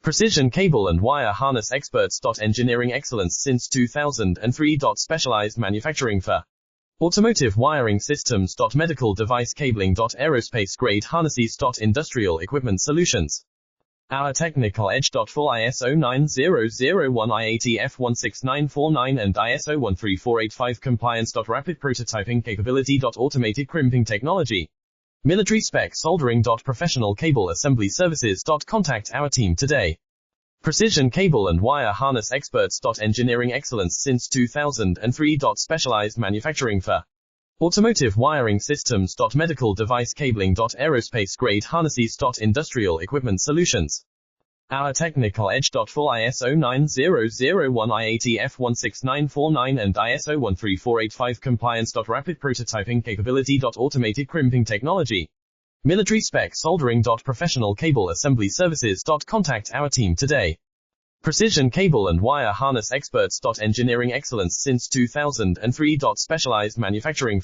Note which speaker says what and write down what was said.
Speaker 1: Precision cable and wire harness experts. Engineering excellence since 2003. Specialized manufacturing for automotive wiring systems. Medical device cabling. Aerospace grade harnesses. Industrial equipment solutions. Our technical edge. Full ISO 9001 IATF 16949 and ISO 13485 compliance. Rapid prototyping capability. Automated crimping technology. Military spec soldering. Professional cable assembly services. Contact our team today. Precision cable and wire harness experts. Engineering excellence since 2003. Specialized manufacturing for automotive wiring systems. Medical device cabling. Aerospace grade harnesses. Industrial equipment solutions. Our technical edge. Full ISO 9001 IATF 16949 and ISO 13485 compliance. Rapid prototyping capability. Automated crimping technology. Military spec soldering. Professional cable assembly services. Contact our team today. Precision cable and wire harness experts. Engineering excellence since 2003. Specialized manufacturing